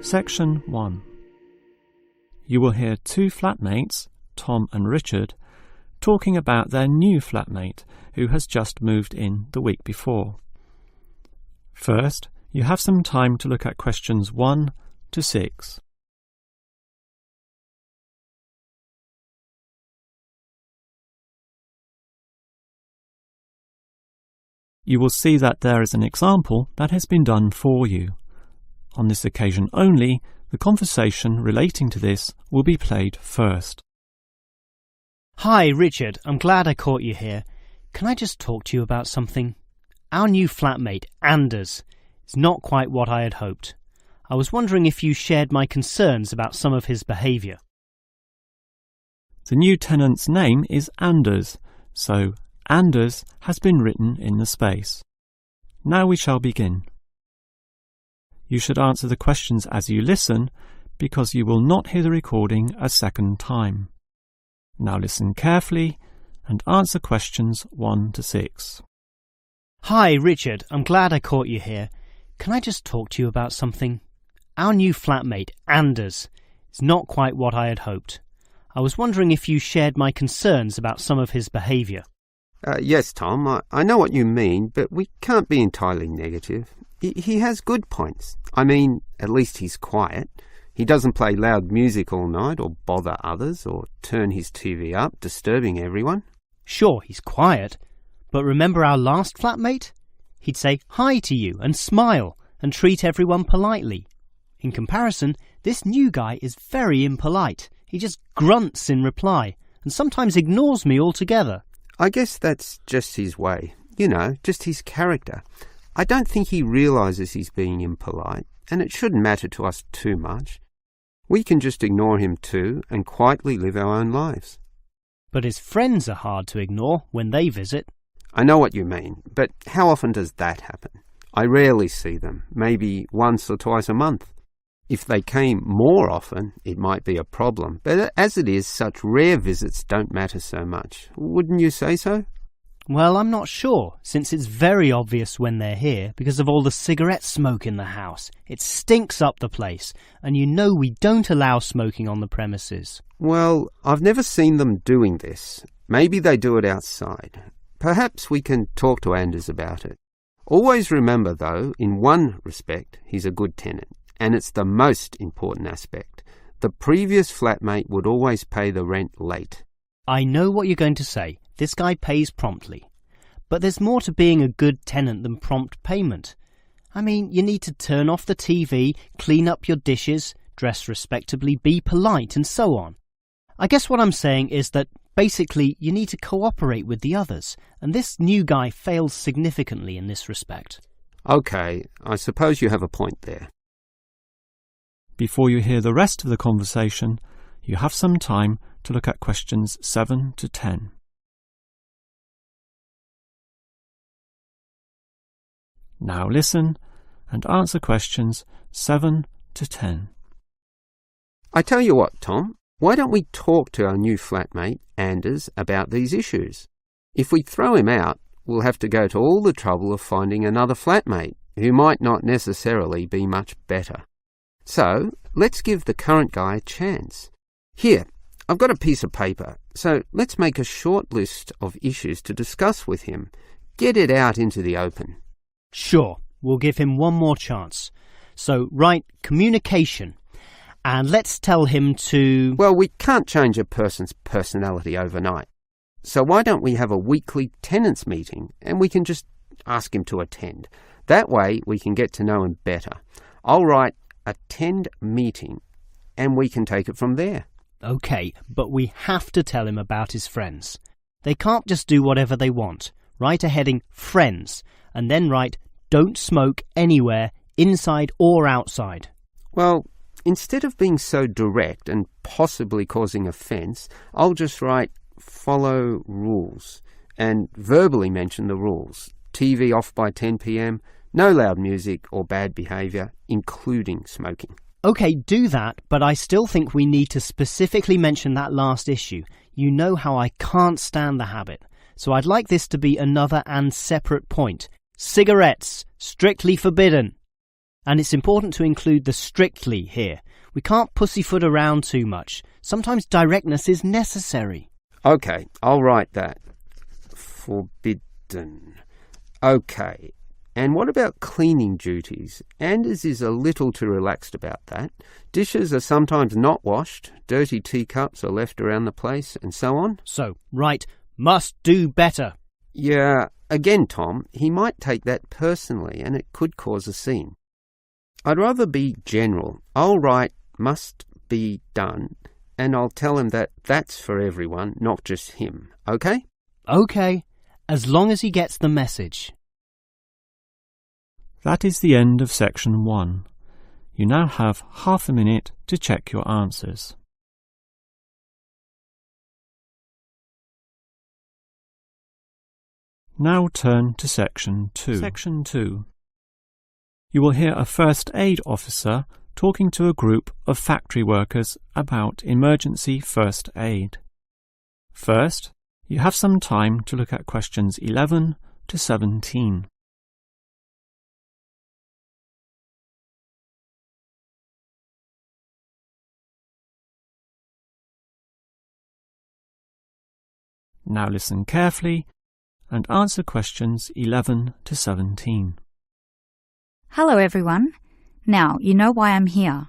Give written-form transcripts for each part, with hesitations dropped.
Section 1. You will hear two flatmates, Tom and Richard, talking about their new flatmate who has just moved in the week before. First, you have some time to look at questions 1 to 6. You will see that there is an example that has been done for you. On this occasion only, the conversation relating to this will be played first. Hi, Richard. I'm glad I caught you here. Can I just talk to you about something? Our new flatmate, Anders, is not quite what I had hoped. I was wondering if you shared my concerns about some of his behaviour. The new tenant's name is Anders, so Anders has been written in the space. Now we shall begin. You should answer the questions as you listen, because you will not hear the recording a second time. Now listen carefully and answer questions 1 to 6. Hi, Richard. I'm glad I caught you here. Can I just talk to you about something? Our new flatmate, Anders, is not quite what I had hoped. I was wondering if you shared my concerns about some of his behaviour. Yes, Tom, I know what you mean, but we can't be entirely negative. He has good points. I mean, at least he's quiet. He doesn't play loud music all night or bother others or turn his TV up, disturbing everyone. Sure, he's quiet, but remember our last flatmate? He'd say hi to you and smile and treat everyone politely. In comparison, this new guy is very impolite. He just grunts in reply and sometimes ignores me altogether. I guess that's just his way. You know, just his character. I don't think he realises he's being impolite, and it shouldn't matter to us too much. We can just ignore him too and quietly live our own lives. But his friends are hard to ignore when they visit. I know what you mean, but how often does that happen? I rarely see them, maybe once or twice a month. If they came more often, it might be a problem, but as it is, such rare visits don't matter so much. Wouldn't you say so? Well, I'm not sure, since it's very obvious when they're here because of all the cigarette smoke in the house. It stinks up the place, and you know we don't allow smoking on the premises. Well, I've never seen them doing this. Maybe they do it outside. Perhaps we can talk to Anders about it. Always remember, though, in one respect, he's a good tenant, and it's the most important aspect. The previous flatmate would always pay the rent late. I know what you're going to say. This guy pays promptly. But there's more to being a good tenant than prompt payment. I mean, you need to turn off the TV, clean up your dishes, dress respectably, be polite, and so on. I guess what I'm saying is that basically you need to cooperate with the others, and this new guy fails significantly in this respect. Okay, I suppose you have a point there. Before you hear the rest of the conversation, you have some time to look at questions 7 to 10. Now listen and answer questions 7 to 10. I tell you what, Tom, why don't we talk to our new flatmate, Anders, about these issues? If we throw him out, we'll have to go to all the trouble of finding another flatmate who might not necessarily be much better. So, let's give the current guy a chance. Here, I've got a piece of paper, so let's make a short list of issues to discuss with him. Get it out into the open. Sure, we'll give him one more chance. So write communication, and let's tell him to... Well, we can't change a person's personality overnight. So why don't we have a weekly tenants meeting, and we can just ask him to attend. That way we can get to know him better. I'll write attend meeting, and we can take it from there. OK, but we have to tell him about his friends. They can't just do whatever they want. Write a heading friends, and then write don't smoke anywhere, inside or outside. Well, instead of being so direct and possibly causing offence, I'll just write follow rules and verbally mention the rules. TV off by 10 p.m, no loud music or bad behaviour, including smoking. OK, do that, but I still think we need to specifically mention that last issue. You know how I can't stand the habit. So I'd like this to be another and separate point. Cigarettes. Strictly forbidden. And it's important to include the strictly here. We can't pussyfoot around too much. Sometimes directness is necessary. OK, I'll write that. Forbidden. OK. And what about cleaning duties? Anders is a little too relaxed about that. Dishes are sometimes not washed, dirty teacups are left around the place, and so on. So, right, must do better. Yeah, again, Tom, he might take that personally and it could cause a scene. I'd rather be general. I'll write must be done and I'll tell him that that's for everyone, not just him. OK? OK, as long as he gets the message. That is the end of section 1. You now have half a minute to check your answers. Now turn to section 2. Section 2. You will hear a first aid officer talking to a group of factory workers about emergency first aid. First, you have some time to look at questions 11 to 17. Now listen carefully and answer questions 11 to 17. Hello everyone. Now you know why I'm here.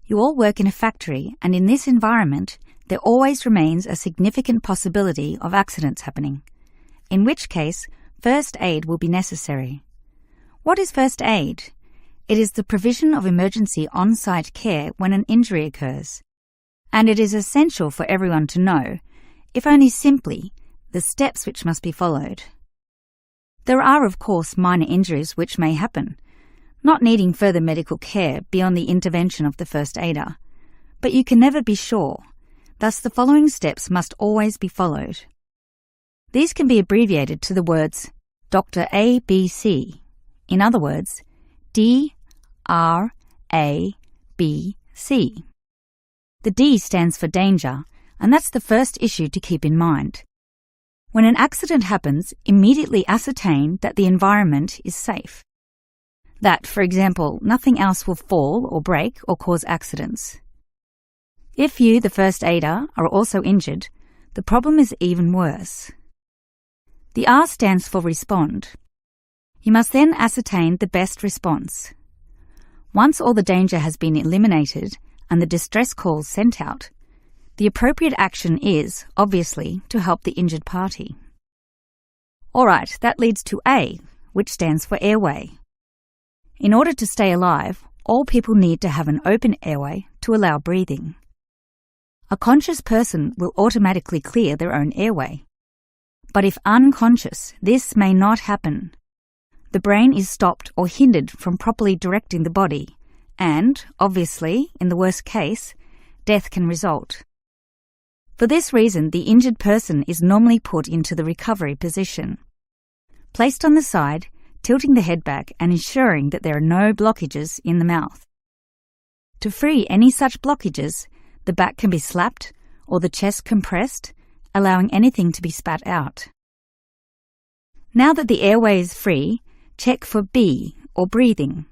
You all work in a factory and in this environment there always remains a significant possibility of accidents happening, in which case first aid will be necessary. What is first aid? It is the provision of emergency on-site care when an injury occurs, and it is essential for everyone to know, if only simply, the steps which must be followed. There are, of course, minor injuries which may happen, not needing further medical care beyond the intervention of the first aider, but you can never be sure, thus the following steps must always be followed. These can be abbreviated to the words Dr. A, B, C, in other words, D, R, A, B, C. The D stands for danger, and that's the first issue to keep in mind. When an accident happens, immediately ascertain that the environment is safe. That, for example, nothing else will fall or break or cause accidents. If you, the first aider, are also injured, the problem is even worse. The R stands for respond. You must then ascertain the best response. Once all the danger has been eliminated and the distress calls sent out, the appropriate action is, obviously, to help the injured party. Alright, that leads to A, which stands for airway. In order to stay alive, all people need to have an open airway to allow breathing. A conscious person will automatically clear their own airway. But if unconscious, this may not happen. The brain is stopped or hindered from properly directing the body, and, obviously, in the worst case, death can result. For this reason, the injured person is normally put into the recovery position. Placed on the side, tilting the head back and ensuring that there are no blockages in the mouth. To free any such blockages, the back can be slapped or the chest compressed, allowing anything to be spat out. Now that the airway is free, check for B, or breathing.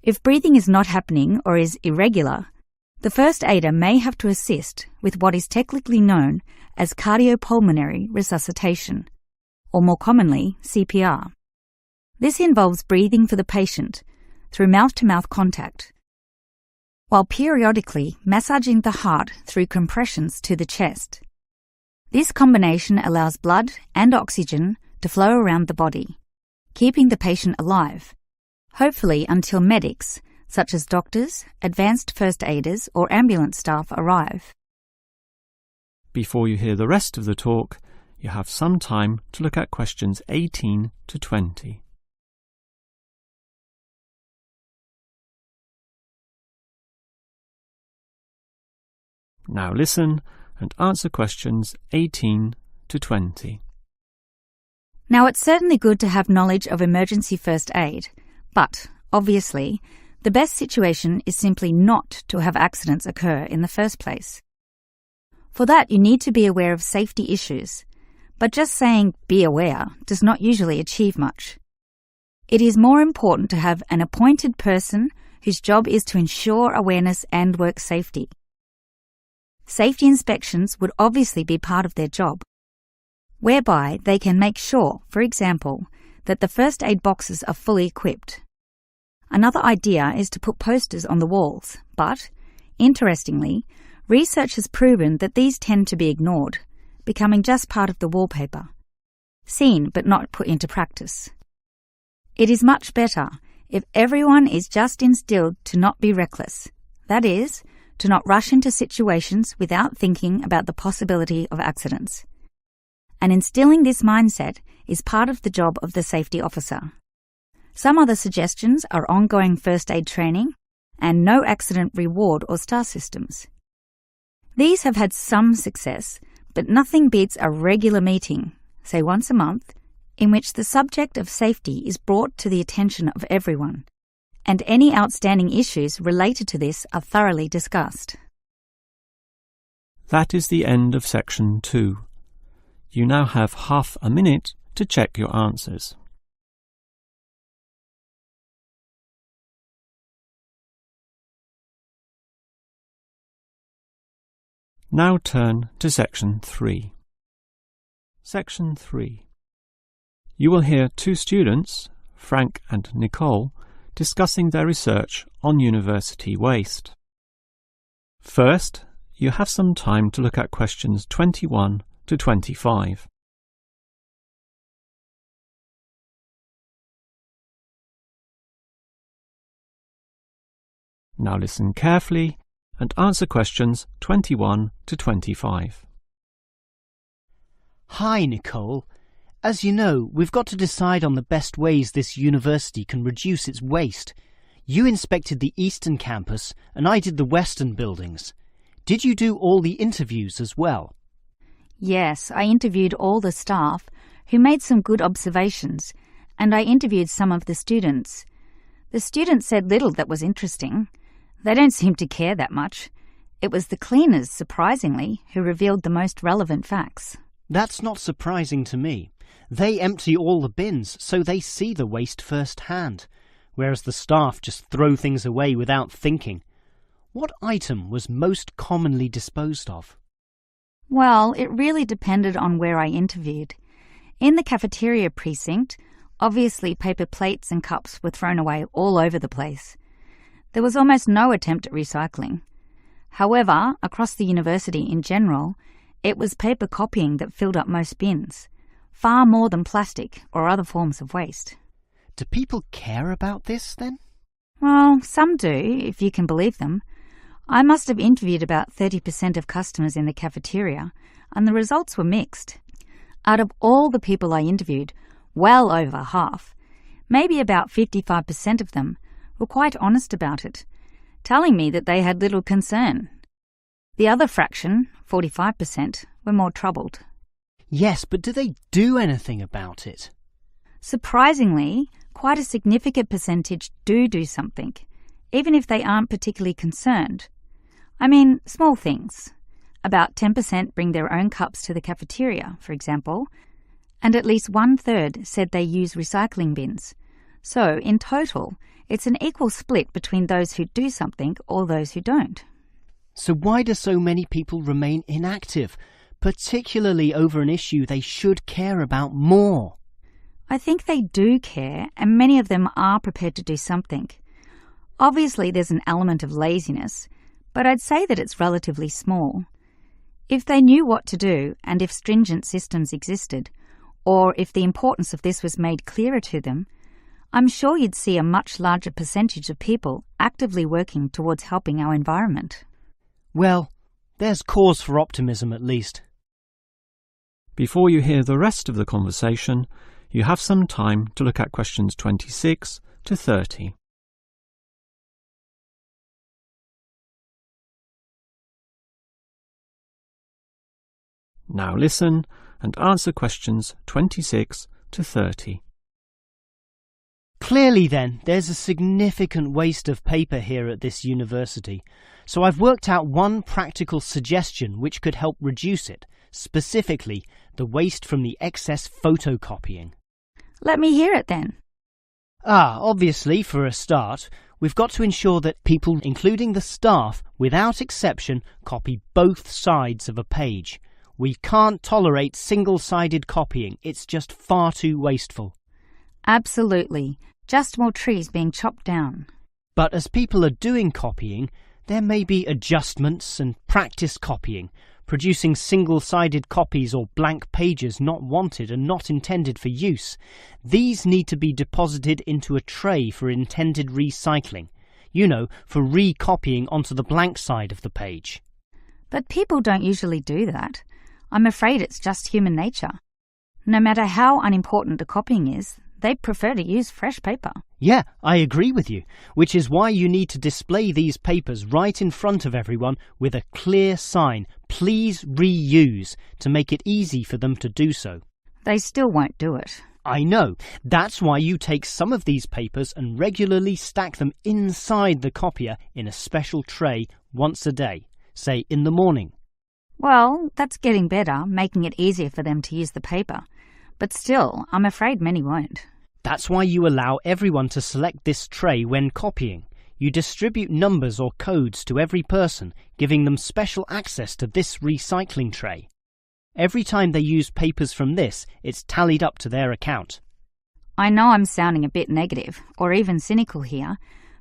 If breathing is not happening or is irregular, the first aider may have to assist with what is technically known as cardiopulmonary resuscitation, or more commonly, CPR. This involves breathing for the patient through mouth-to-mouth contact, while periodically massaging the heart through compressions to the chest. This combination allows blood and oxygen to flow around the body, keeping the patient alive, hopefully until medics, such as doctors, advanced first aiders or ambulance staff arrive. Before you hear the rest of the talk, you have some time to look at questions 18 to 20. Now listen and answer questions 18 to 20. Now, it's certainly good to have knowledge of emergency first aid, but, obviously, the best situation is simply not to have accidents occur in the first place. For that, you need to be aware of safety issues, but just saying "be aware" does not usually achieve much. It is more important to have an appointed person whose job is to ensure awareness and work safety. Safety inspections would obviously be part of their job, whereby they can make sure, for example, that the first aid boxes are fully equipped. Another idea is to put posters on the walls, but, interestingly, research has proven that these tend to be ignored, becoming just part of the wallpaper, seen but not put into practice. It is much better if everyone is just instilled to not be reckless, that is, to not rush into situations without thinking about the possibility of accidents. And instilling this mindset is part of the job of the safety officer. Some other suggestions are ongoing first aid training and no accident reward or star systems. These have had some success, but nothing beats a regular meeting, say once a month, in which the subject of safety is brought to the attention of everyone, and any outstanding issues related to this are thoroughly discussed. That is the end of section 2. You now have half a minute to check your answers. Now turn to section 3. Section 3. You will hear two students, Frank and Nicole, discussing their research on university waste. First, you have some time to look at questions 21 to 25. Now listen carefully and answer questions 21 to 25. Hi, Nicole. As you know, we've got to decide on the best ways this university can reduce its waste. You inspected the eastern campus and I did the western buildings. Did you do all the interviews as well? Yes, I interviewed all the staff, who made some good observations, and I interviewed some of the students. The students said little that was interesting. They don't seem to care that much. It was the cleaners, surprisingly, who revealed the most relevant facts. That's not surprising to me. They empty all the bins, so they see the waste firsthand, whereas the staff just throw things away without thinking. What item was most commonly disposed of? Well, it really depended on where I interviewed. In the cafeteria precinct, obviously paper plates and cups were thrown away all over the place. There was almost no attempt at recycling. However, across the university in general, it was paper copying that filled up most bins, far more than plastic or other forms of waste. Do people care about this, then? Well, some do, if you can believe them. I must have interviewed about 30% of customers in the cafeteria, and the results were mixed. Out of all the people I interviewed, well over half, maybe about 55% of them, were quite honest about it, telling me that they had little concern. The other fraction, 45%, were more troubled. Yes, but do they do anything about it? Surprisingly, quite a significant percentage do something, even if they aren't particularly concerned. I mean, small things. About 10% bring their own cups to the cafeteria, for example, and at least 1/3 said they use recycling bins. So, in total, it's an equal split between those who do something or those who don't. So why do so many people remain inactive, particularly over an issue they should care about more? I think they do care, and many of them are prepared to do something. Obviously, there's an element of laziness, but I'd say that it's relatively small. If they knew what to do, and if stringent systems existed, or if the importance of this was made clearer to them, I'm sure you'd see a much larger percentage of people actively working towards helping our environment. Well, there's cause for optimism at least. Before you hear the rest of the conversation, you have some time to look at questions 26 to 30. Now listen and answer questions 26 to 30. Clearly then, there's a significant waste of paper here at this university, so I've worked out one practical suggestion which could help reduce it, specifically the waste from the excess photocopying. Let me hear it then. Obviously, for a start, we've got to ensure that people, including the staff, without exception, copy both sides of a page. We can't tolerate single-sided copying. It's just far too wasteful. Absolutely. Just more trees being chopped down. But as people are doing copying, there may be adjustments and practice copying, producing single-sided copies or blank pages not wanted and not intended for use. These need to be deposited into a tray for intended recycling. You know, for recopying onto the blank side of the page. But people don't usually do that. I'm afraid it's just human nature. No matter how unimportant the copying is, they prefer to use fresh paper. Yeah, I agree with you, which is why you need to display these papers right in front of everyone with a clear sign, "Please reuse," to make it easy for them to do so. They still won't do it. I know. That's why you take some of these papers and regularly stack them inside the copier in a special tray once a day, say in the morning. Well, that's getting better, making it easier for them to use the paper. But still, I'm afraid many won't. That's why you allow everyone to select this tray when copying. You distribute numbers or codes to every person, giving them special access to this recycling tray. Every time they use papers from this, it's tallied up to their account. I know I'm sounding a bit negative, or even cynical here,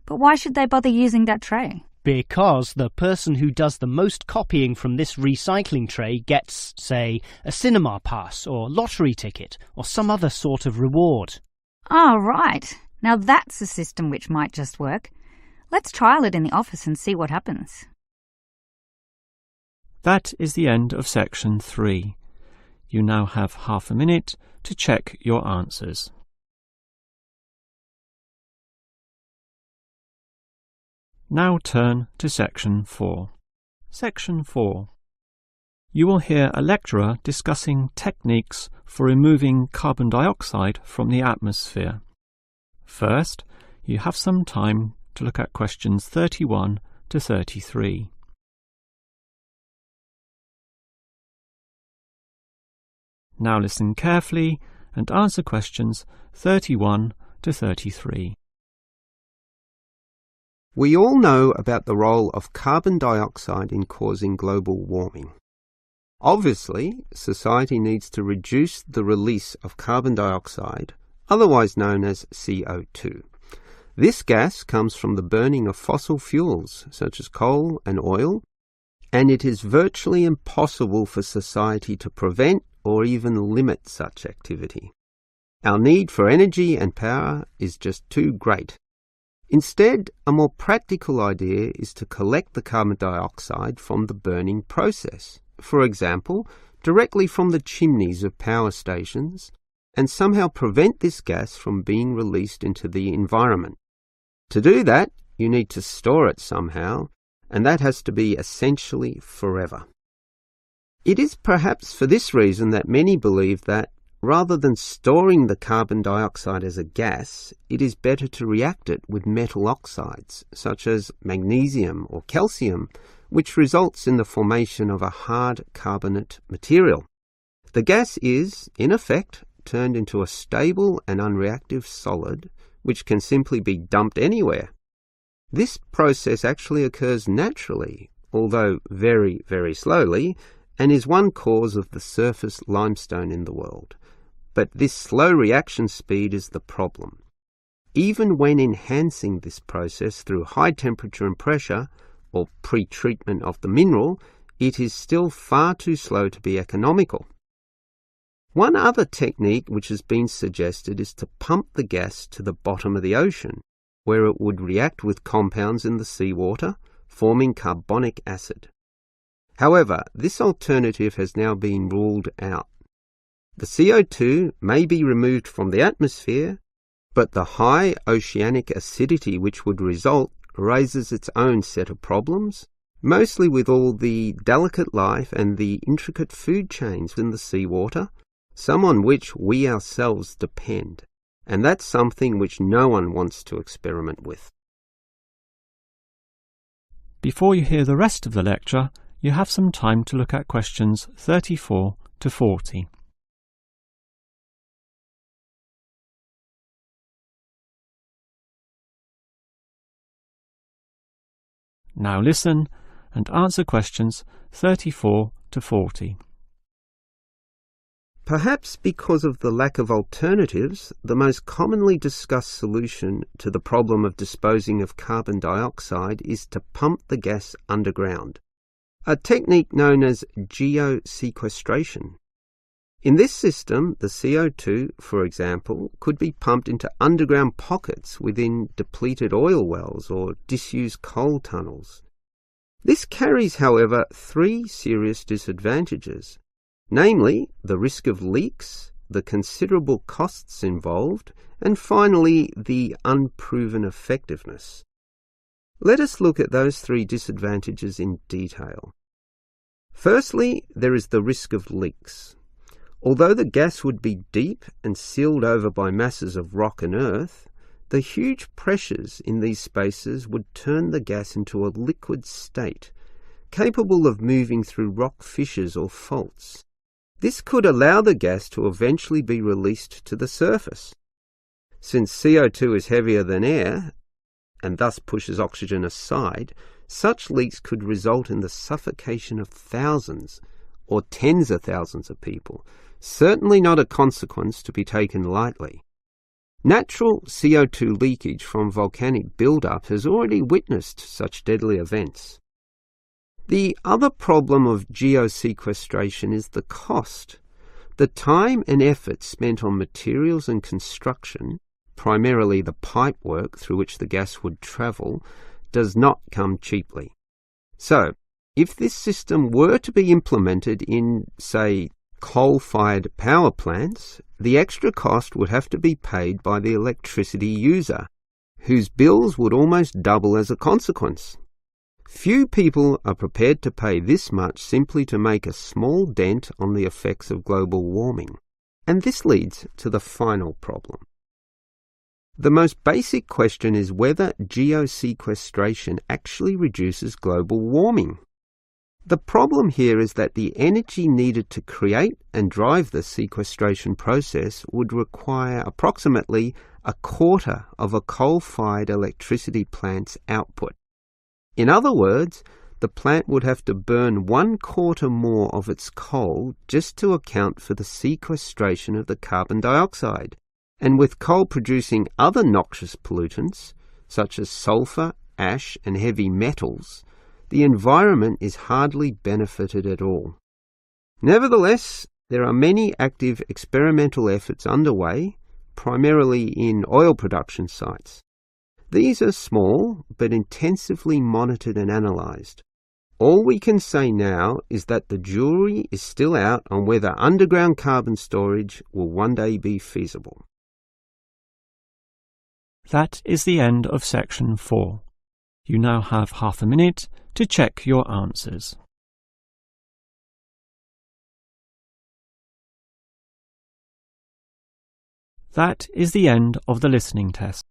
but why should they bother using that tray? Because the person who does the most copying from this recycling tray gets, say, a cinema pass or lottery ticket or some other sort of reward. Oh, right. Now that's a system which might just work. Let's trial it in the office and see what happens. That is the end of section 3. You now have half a minute to check your answers. Now turn to section 4. Section 4. You will hear a lecturer discussing techniques for removing carbon dioxide from the atmosphere. First, you have some time to look at questions 31 to 33. Now listen carefully and answer questions 31 to 33. We all know about the role of carbon dioxide in causing global warming. Obviously, society needs to reduce the release of carbon dioxide, otherwise known as CO2. This gas comes from the burning of fossil fuels, such as coal and oil, and it is virtually impossible for society to prevent or even limit such activity. Our need for energy and power is just too great. Instead, a more practical idea is to collect the carbon dioxide from the burning process, for example, directly from the chimneys of power stations, and somehow prevent this gas from being released into the environment. To do that, you need to store it somehow, and that has to be essentially forever. It is perhaps for this reason that many believe that, rather than storing the carbon dioxide as a gas, it is better to react it with metal oxides, such as magnesium or calcium, which results in the formation of a hard carbonate material. The gas is, in effect, turned into a stable and unreactive solid, which can simply be dumped anywhere. This process actually occurs naturally, although very, very slowly, and is one cause of the surface limestone in the world. But this slow reaction speed is the problem. Even when enhancing this process through high temperature and pressure, or pre-treatment of the mineral, it is still far too slow to be economical. One other technique which has been suggested is to pump the gas to the bottom of the ocean, where it would react with compounds in the seawater, forming carbonic acid. However, this alternative has now been ruled out. The CO2 may be removed from the atmosphere, but the high oceanic acidity which would result raises its own set of problems, mostly with all the delicate life and the intricate food chains in the seawater, some on which we ourselves depend, and that's something which no one wants to experiment with. Before you hear the rest of the lecture, you have some time to look at questions 34 to 40. Now listen and answer questions 34 to 40. Perhaps because of the lack of alternatives, the most commonly discussed solution to the problem of disposing of carbon dioxide is to pump the gas underground, a technique known as geosequestration. In this system, the CO2, for example, could be pumped into underground pockets within depleted oil wells or disused coal tunnels. This carries, however, three serious disadvantages, namely the risk of leaks, the considerable costs involved, and finally the unproven effectiveness. Let us look at those three disadvantages in detail. Firstly, there is the risk of leaks. Although the gas would be deep and sealed over by masses of rock and earth, the huge pressures in these spaces would turn the gas into a liquid state, capable of moving through rock fissures or faults. This could allow the gas to eventually be released to the surface. Since CO2 is heavier than air, and thus pushes oxygen aside, such leaks could result in the suffocation of thousands or tens of thousands of people, certainly not a consequence to be taken lightly. Natural CO2 leakage from volcanic buildup has already witnessed such deadly events. The other problem of geosequestration is the cost. The time and effort spent on materials and construction, primarily the pipework through which the gas would travel, does not come cheaply. So, if this system were to be implemented in, say, coal-fired power plants, the extra cost would have to be paid by the electricity user, whose bills would almost double as a consequence. Few people are prepared to pay this much simply to make a small dent on the effects of global warming. And this leads to the final problem. The most basic question is whether geosequestration actually reduces global warming. The problem here is that the energy needed to create and drive the sequestration process would require approximately a quarter of a coal-fired electricity plant's output. In other words, the plant would have to burn 1/4 more of its coal just to account for the sequestration of the carbon dioxide. And with coal producing other noxious pollutants, such as sulfur, ash, and heavy metals, the environment is hardly benefited at all. Nevertheless, there are many active experimental efforts underway, primarily in oil production sites. These are small, but intensively monitored and analysed. All we can say now is that the jury is still out on whether underground carbon storage will one day be feasible. That is the end of section 4. You now have half a minute to check your answers. That is the end of the listening test.